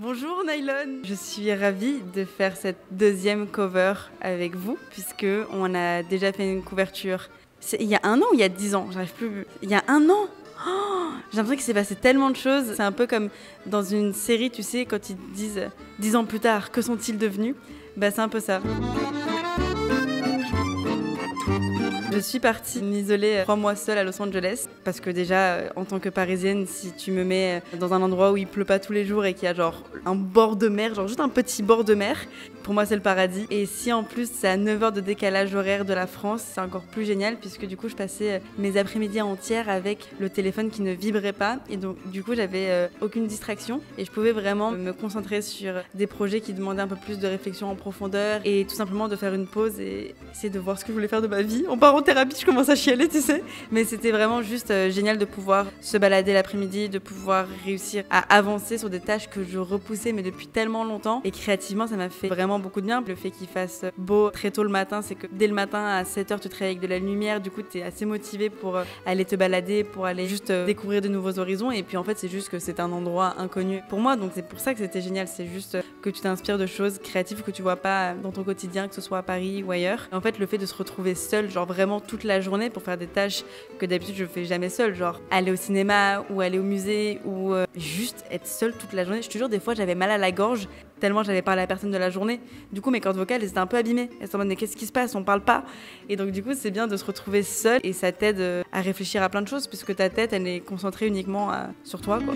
Bonjour Nylon, je suis ravie de faire cette deuxième cover avec vous puisque on a déjà fait une couverture il y a 1 an ou il y a 10 ans, j'arrive plus. Il y a 1 an. J'ai l'impression qu'il s'est passé tellement de choses. C'est un peu comme dans une série, tu sais, quand ils te disent 10 ans plus tard, que sont-ils devenus? Bah c'est un peu ça. Je suis partie m'isoler 3 mois seule à Los Angeles parce que déjà, en tant que Parisienne, si tu me mets dans un endroit où il pleut pas tous les jours et qu'il y a genre un bord de mer, genre juste un petit bord de mer, pour moi c'est le paradis. Et si en plus c'est à 9 heures de décalage horaire de la France, c'est encore plus génial puisque du coup je passais mes après-midi entières avec le téléphone qui ne vibrait pas et donc du coup j'avais aucune distraction et je pouvais vraiment me concentrer sur des projets qui demandaient un peu plus de réflexion en profondeur et tout simplement de faire une pause et essayer de voir ce que je voulais faire de ma vie. On part en thérapie, je commence à chialer, tu sais. Mais c'était vraiment juste génial de pouvoir se balader l'après-midi, de pouvoir réussir à avancer sur des tâches que je repoussais mais depuis tellement longtemps. Et créativement, ça m'a fait vraiment beaucoup de bien. Le fait qu'il fasse beau très tôt le matin, c'est que dès le matin à 7h, tu te réveilles avec de la lumière. Du coup, tu es assez motivé pour aller te balader, pour aller juste découvrir de nouveaux horizons. Et puis en fait, c'est juste que c'est un endroit inconnu pour moi. Donc c'est pour ça que c'était génial. C'est juste que tu t'inspires de choses créatives que tu vois pas dans ton quotidien, que ce soit à Paris ou ailleurs. Et en fait, le fait de se retrouver seul, genre vraiment toute la journée pour faire des tâches que d'habitude je fais jamais seule, genre aller au cinéma ou aller au musée ou juste être seule toute la journée. Je te jure, des fois j'avais mal à la gorge tellement j'avais parlé à personne de la journée. Du coup mes cordes vocales elles étaient un peu abîmées. Elles étaient en mode mais qu'est-ce qui se passe, on parle pas. Et donc du coup c'est bien de se retrouver seule et ça t'aide à réfléchir à plein de choses puisque ta tête elle est concentrée uniquement sur toi quoi.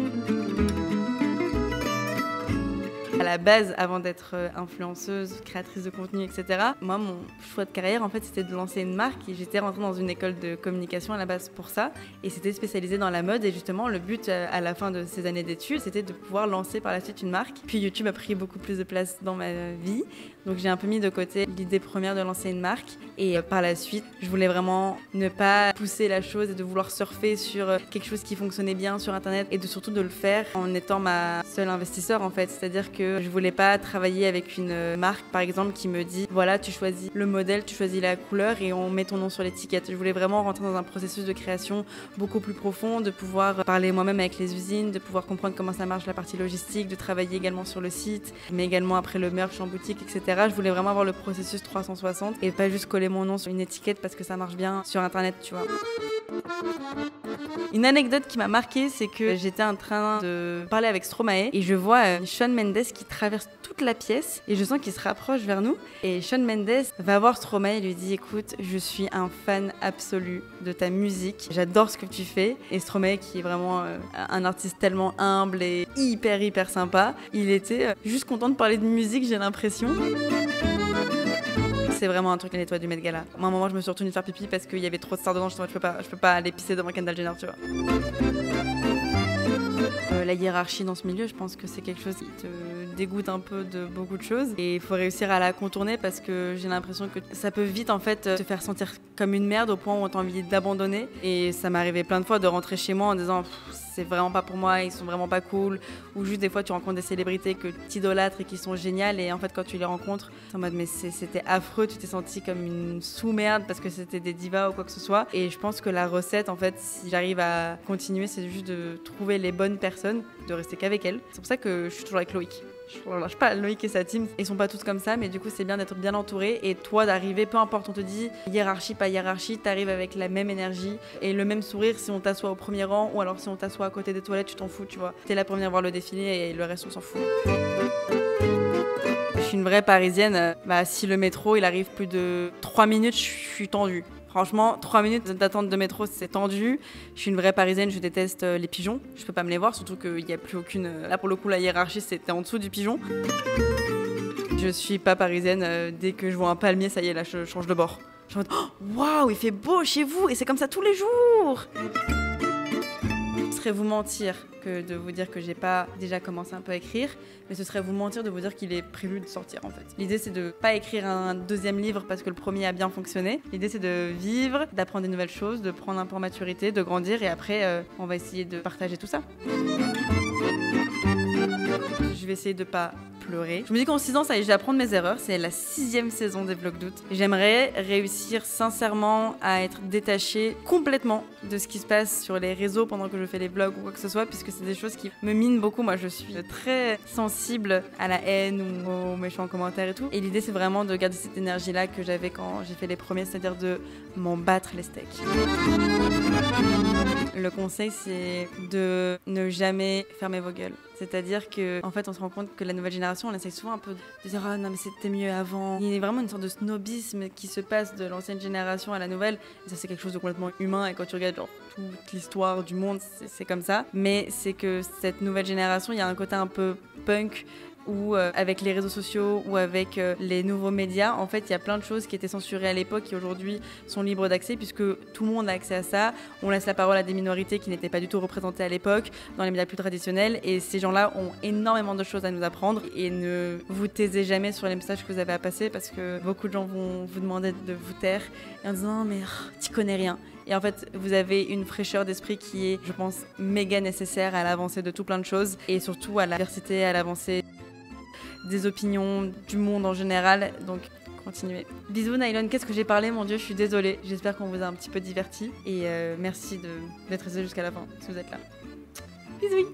À la base, avant d'être influenceuse, créatrice de contenu, etc., moi, mon choix de carrière, en fait, c'était de lancer une marque. Et j'étais rentrée dans une école de communication à la base pour ça. Et c'était spécialisé dans la mode. Et justement, le but à la fin de ces années d'études, c'était de pouvoir lancer par la suite une marque. Puis YouTube a pris beaucoup plus de place dans ma vie. Donc j'ai un peu mis de côté l'idée première de lancer une marque. Et par la suite, je voulais vraiment ne pas pousser la chose et de vouloir surfer sur quelque chose qui fonctionnait bien sur Internet. Et surtout de le faire en étant ma seule investisseur, en fait. C'est-à-dire que je voulais pas travailler avec une marque, par exemple, qui me dit voilà, tu choisis le modèle, tu choisis la couleur et on met ton nom sur l'étiquette. Je voulais vraiment rentrer dans un processus de création beaucoup plus profond, de pouvoir parler moi-même avec les usines, de pouvoir comprendre comment ça marche la partie logistique, de travailler également sur le site, mais également après le merch en boutique, etc. Je voulais vraiment avoir le processus 360 et pas juste coller mon nom sur une étiquette parce que ça marche bien sur Internet, tu vois. Une anecdote qui m'a marquée, c'est que j'étais en train de parler avec Stromae et je vois Shawn Mendes qui traverse toute la pièce et je sens qu'il se rapproche vers nous. Et Shawn Mendes va voir Stromae et lui dit écoute, je suis un fan absolu de ta musique, j'adore ce que tu fais. Et Stromae, qui est vraiment un artiste tellement humble et hyper sympa, il était juste content de parler de musique, j'ai l'impression. C'est vraiment un truc à nettoyer du Met Gala. Moi, à un moment, je me suis retenue de faire pipi parce qu'il y avait trop de stars dedans. Je peux pas aller pisser devant Kendall Jenner, tu vois. La hiérarchie dans ce milieu, je pense que c'est quelque chose qui te dégoûte un peu de beaucoup de choses. Et il faut réussir à la contourner parce que j'ai l'impression que ça peut vite en fait te faire sentir comme une merde au point où on a envie d'abandonner. Et ça m'est arrivé plein de fois de rentrer chez moi en disant c'est vraiment pas pour moi, ils sont vraiment pas cool. Ou juste des fois tu rencontres des célébrités que tu idolâtres et qui sont géniales et en fait quand tu les rencontres, t'es en mode mais c'était affreux, tu t'es senti comme une sous-merde parce que c'était des divas ou quoi que ce soit. Et je pense que la recette en fait, si j'arrive à continuer, c'est juste de trouver les bonnes personnes, de rester qu'avec elles. C'est pour ça que je suis toujours avec Loïc. Je lâche pas, Loïc et sa team, ils sont pas tous comme ça, mais du coup c'est bien d'être bien entouré et toi d'arriver, peu importe on te dit hiérarchie, pas hiérarchie, t'arrives avec la même énergie et le même sourire si on t'assoit au premier rang ou alors si on t'assoit à côté des toilettes, tu t'en fous, tu vois. T'es là pour venir voir le défilé et le reste on s'en fout. Je suis une vraie parisienne, si le métro il arrive plus de 3 minutes, je suis tendue. Franchement, 3 minutes d'attente de métro, c'est tendu. Je suis une vraie parisienne, je déteste les pigeons. Je peux pas me les voir, surtout qu'il n'y a plus aucune... Là, pour le coup, la hiérarchie, c'était en dessous du pigeon. Je suis pas parisienne. Dès que je vois un palmier, ça y est, là, je change de bord. Je me dis, waouh, il fait beau chez vous et c'est comme ça tous les jours. Ce serait vous mentir que de vous dire que j'ai pas déjà commencé un peu à écrire, mais ce serait vous mentir de vous dire qu'il est prévu de sortir en fait. L'idée c'est de pas écrire un deuxième livre parce que le premier a bien fonctionné. L'idée c'est de vivre, d'apprendre des nouvelles choses, de prendre un peu en maturité, de grandir et après on va essayer de partager tout ça. Je vais essayer de pas pleurer. Je me dis qu'en 6 ans, ça y est, je vais apprendre mes erreurs. C'est la 6e saison des vlogs d'août. J'aimerais réussir sincèrement à être détachée complètement de ce qui se passe sur les réseaux pendant que je fais les vlogs ou quoi que ce soit, puisque c'est des choses qui me minent beaucoup. Moi, je suis très sensible à la haine ou aux méchants commentaires et tout. Et l'idée, c'est vraiment de garder cette énergie-là que j'avais quand j'ai fait les premiers, c'est-à-dire de m'en battre les steaks. Le conseil, c'est de ne jamais fermer vos gueules. C'est-à-dire que, en fait, on se rend compte que la nouvelle génération, on essaie souvent un peu de dire « Ah non, mais c'était mieux avant ». Il y a vraiment une sorte de snobisme qui se passe de l'ancienne génération à la nouvelle. Et ça, c'est quelque chose de complètement humain. Et quand tu regardes genre toute l'histoire du monde, c'est comme ça. Mais c'est que cette nouvelle génération, il y a un côté un peu punk ou avec les réseaux sociaux ou avec les nouveaux médias, en fait, il y a plein de choses qui étaient censurées à l'époque qui aujourd'hui sont libres d'accès puisque tout le monde a accès à ça. On laisse la parole à des minorités qui n'étaient pas du tout représentées à l'époque dans les médias plus traditionnels et ces gens-là ont énormément de choses à nous apprendre et ne vous taisez jamais sur les messages que vous avez à passer parce que beaucoup de gens vont vous demander de vous taire et en disant « mais tu connais rien ». Et en fait, vous avez une fraîcheur d'esprit qui est, je pense, méga nécessaire à l'avancée de tout plein de choses et surtout à la diversité, à l'avancée des opinions du monde en général, donc continuez. Bisous Nylon, qu'est-ce que j'ai parlé, mon Dieu, je suis désolée. J'espère qu'on vous a un petit peu diverti et merci d'être resté jusqu'à la fin, si vous êtes là. Bisous.